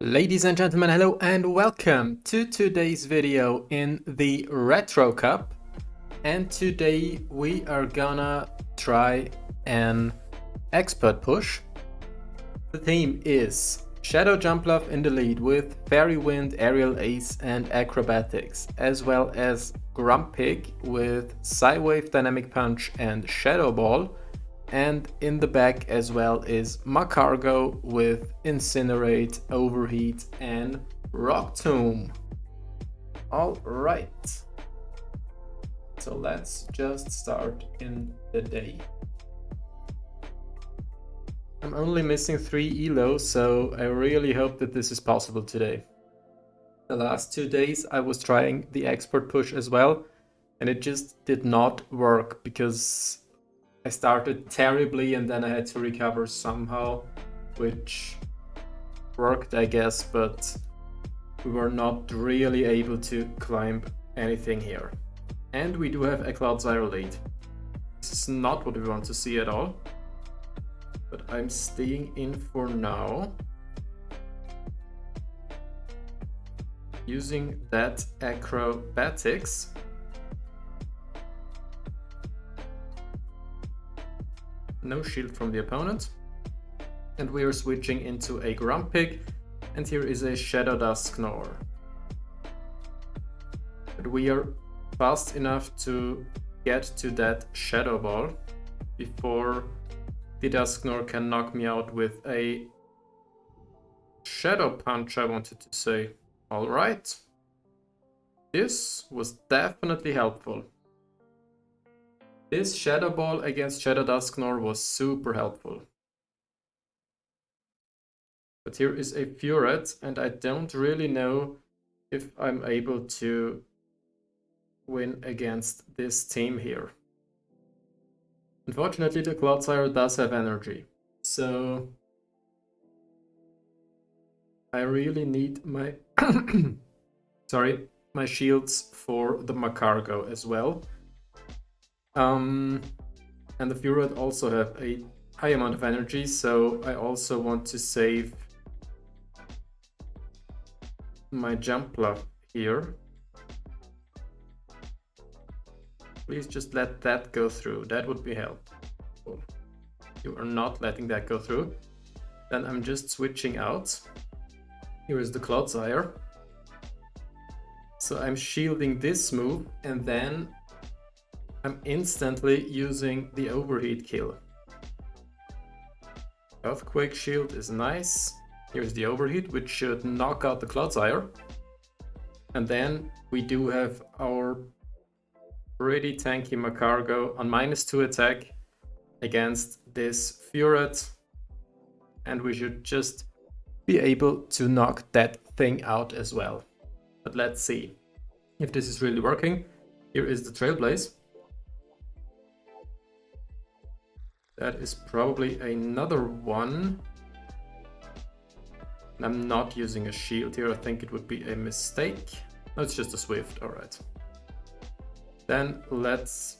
Ladies and gentlemen, hello and welcome to today's video in the Retro Cup. And today we are gonna try an expert push. The theme is Shadow Jumpluff in the lead with Fairy Wind, Aerial Ace and Acrobatics, as well as Grumpig with Psywave, Dynamic Punch and Shadow Ball. And in the back as well is Magcargo with Incinerate, Overheat and Rock Tomb. Alright, so let's just start in the day. I'm only missing 3 elos, so I really hope that this is possible today. The last 2 days I was trying the expert push as well, and it just did not work because I started terribly and then I had to recover somehow, which worked I guess, but we were not really able to climb anything here. And we do have a Cloudzyre lead. This is not what we want to see at all, but I'm staying in for now, using that Acrobatics. No shield from the opponent. And we are switching into a Grumpig, and here is a Shadow Dusknoir. But we are fast enough to get to that Shadow Ball before the Dusknoir can knock me out with a Shadow Punch, I wanted to say. Alright. This was definitely helpful. This Shadow Ball against Shadow Dusknoir was super helpful. But here is a Furet, and I don't really know if I'm able to win against this team here. Unfortunately, the Cloudzyre does have energy, so I really need my my shields for the Magcargo as well. And the Furet also have a high amount of energy, so I also want to save my Jumpluff here. Please just let that go through, that would be helpful. You are not letting that go through. Then I'm just switching out. Here is the Cloudzyre. So I'm shielding this move and then I'm instantly using the Overheat kill. Earthquake Shield is nice. Here's the Overheat, which should knock out the Cloudzyre. And then we do have our pretty tanky Magcargo on -2 attack against this Furet. And we should just be able to knock that thing out as well. But let's see if this is really working. Here is the Trailblaze. That is probably another one. I'm not using a shield here, I think it would be a mistake. No, it's just a Swift, alright. Then let's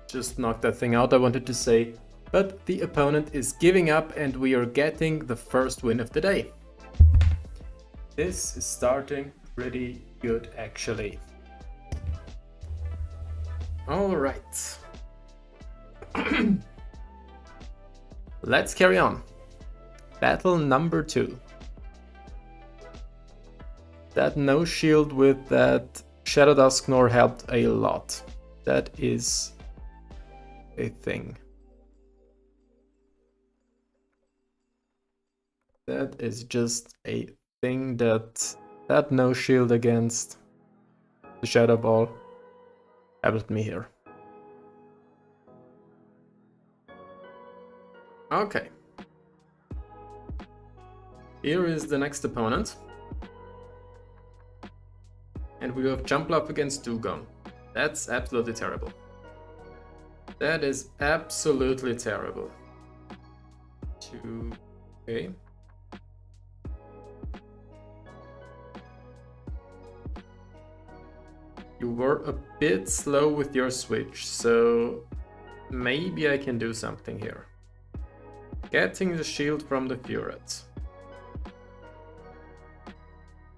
just knock that thing out, I wanted to say. But the opponent is giving up and we are getting the first win of the day. This is starting pretty good actually. Alright. Let's carry on. Battle number 2. That no shield with that Shadow Dusknoir helped a lot. That is a thing. That is just a thing that no shield against the Shadow Ball helped me here. Okay. Here is the next opponent. And we have Jumpluff against Dewgong. That's absolutely terrible. That is absolutely terrible. Okay. You were a bit slow with your switch, so maybe I can do something here. Getting the shield from the Furet.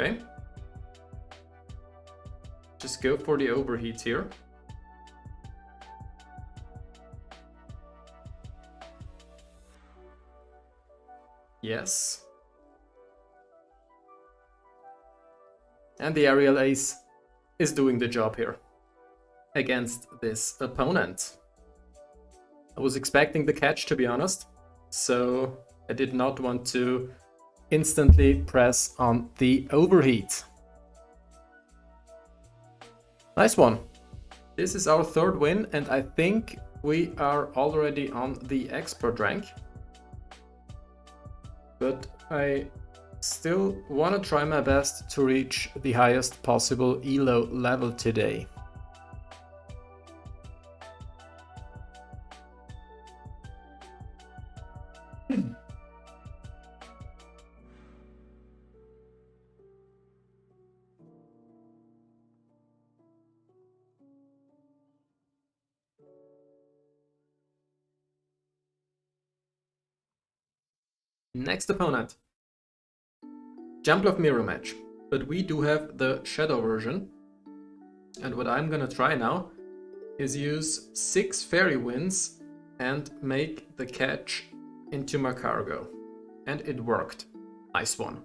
Okay. Just go for the overheat here. Yes. And the aerial ace is doing the job here against this opponent. I was expecting the catch, to be honest, so I did not want to instantly press on the overheat. Nice one. This is our third win, and I think we are already on the expert rank. But I still want to try my best to reach the highest possible ELO level today. Next opponent. Jumpluff mirror match, but we do have the Shadow version. And what I'm gonna try now is use 6 fairy winds and make the catch into Magcargo. And it worked. Nice one.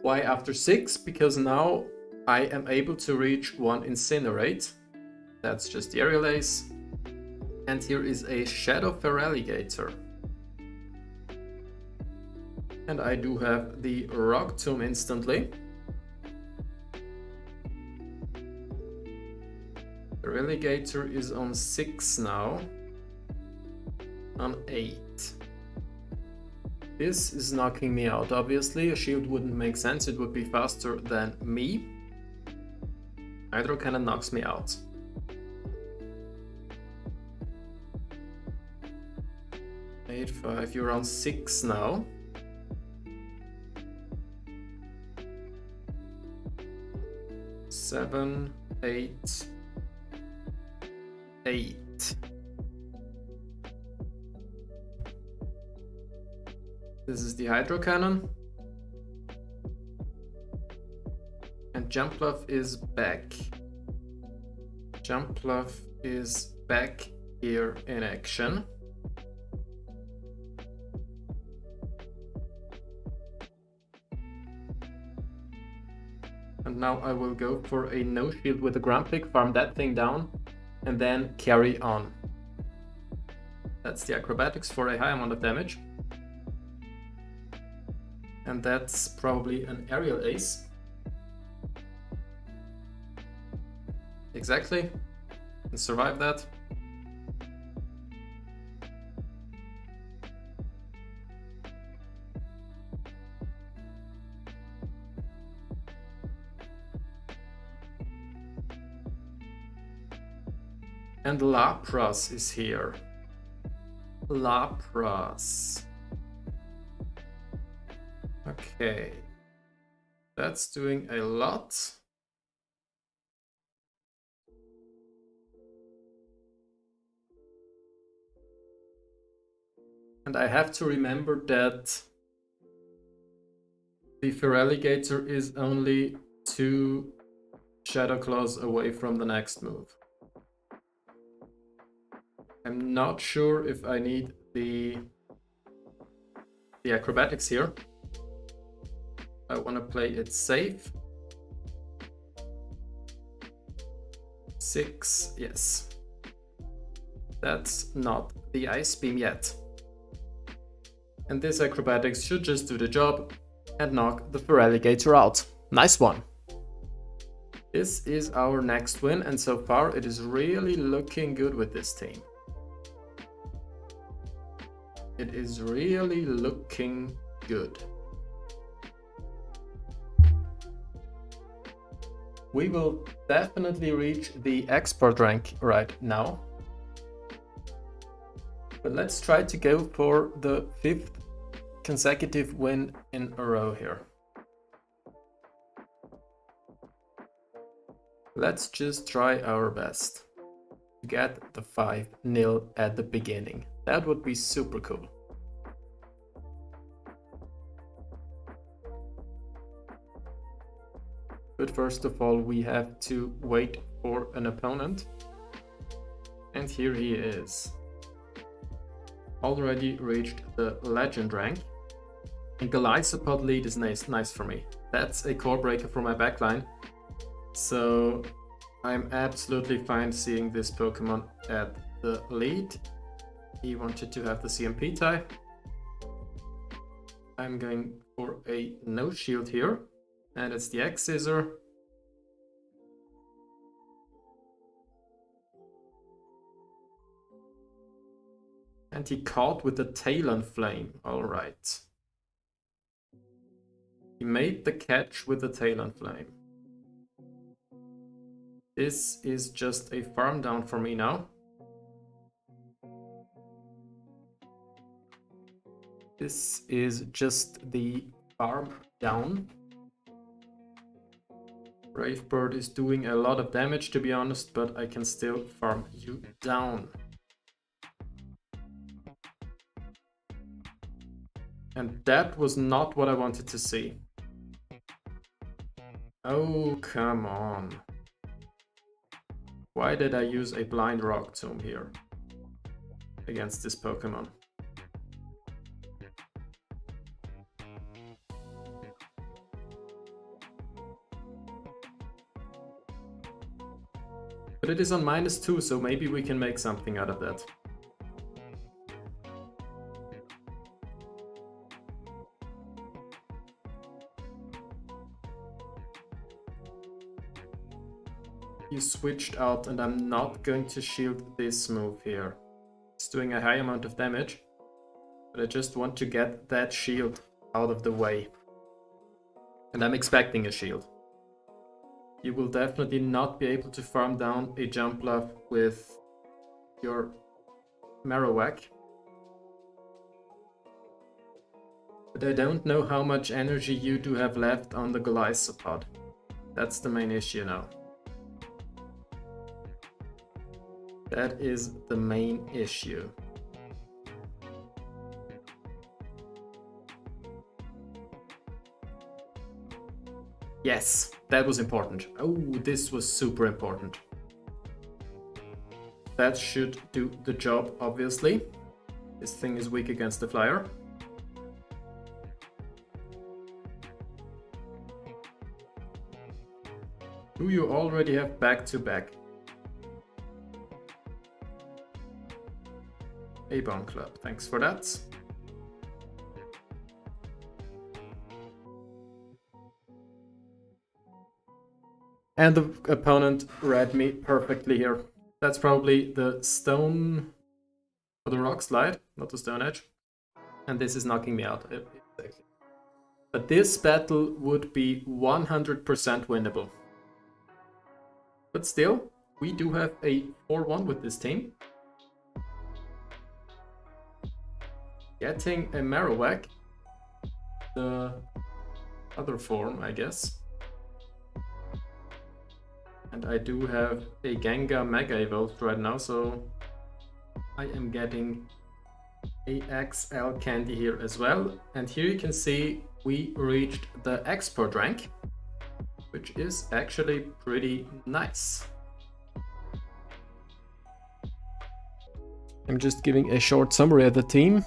Why after 6? Because now I am able to reach 1 Incinerate. That's just the aerial ace. And here is a Shadow Feraligator. And I do have the Rock Tomb instantly. The Feraligator is on 6 now. On 8. This is knocking me out, obviously. A shield wouldn't make sense, it would be faster than me. Hydro Cannon knocks me out. Eight, 5, you're on 6 now. Seven, 8, 8. This is the Hydro Cannon. And Jumpluff is back. Jumpluff is back here in action. And now I will go for a no shield with a Grumpig, farm that thing down, and then carry on. That's the acrobatics for a high amount of damage. And that's probably an aerial ace. Exactly. And survive that. And Lapras is here. Lapras. Okay. That's doing a lot. And I have to remember that the Feraligator is only 2 Shadow Claws away from the next move. I'm not sure if I need the acrobatics here. I want to play it safe. 6, yes. That's not the Ice Beam yet. And this acrobatics should just do the job and knock the Feraligator out. Nice one. This is our next win, and so far it is really looking good with this team. It is really looking good. We will definitely reach the expert rank right now. But let's try to go for the 5th consecutive win in a row here. Let's just try our best to get the 5-0 at the beginning. That would be super cool. But first of all, we have to wait for an opponent. And here he is. Already reached the legend rank. And Golisopod lead is nice for me. That's a core breaker for my backline. So I'm absolutely fine seeing this Pokemon at the lead. He wanted to have the CMP tie. I'm going for a no shield here. And it's the X-Scissor. And he caught with the Talon Flame. Alright. He made the catch with the Talon Flame. This is just a farm down for me now. This is just the farm down. Brave Bird is doing a lot of damage, to be honest, but I can still farm you down. And that was not what I wanted to see. Oh, come on. Why did I use a Blind Rock Tomb here against this Pokemon? But it is on -2, so maybe we can make something out of that. You switched out and I'm not going to shield this move here. It's doing a high amount of damage, but I just want to get that shield out of the way. And I'm expecting a shield. You will definitely not be able to farm down a Jumpluff with your Marowak. But I don't know how much energy you do have left on the Golisopod. That's the main issue now. That is the main issue. Yes, that was important. Oh, this was super important. That should do the job, obviously. This thing is weak against the flyer. Do you already have back-to-back? A Bone Club, thanks for that. And the opponent read me perfectly here. That's probably the Stone or the Rock Slide, not the Stone Edge. And this is knocking me out. Exactly. But this battle would be 100% winnable. But still, we do have a 4-1 with this team. Getting a Marowak, the other form, I guess. And I do have a Gengar Mega Evolved right now, so I am getting a XL candy here as well. And here you can see we reached the export rank, which is actually pretty nice. I'm just giving a short summary of the team.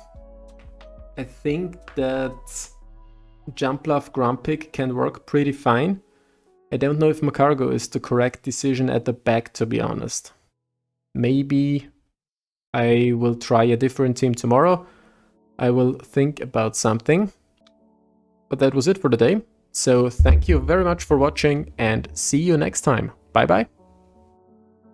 I think that Jumpluff Grumpig can work pretty fine. I don't know if Magcargo is the correct decision at the back, to be honest. Maybe I will try a different team tomorrow. I will think about something. But that was it for today. So thank you very much for watching and see you next time. Bye bye.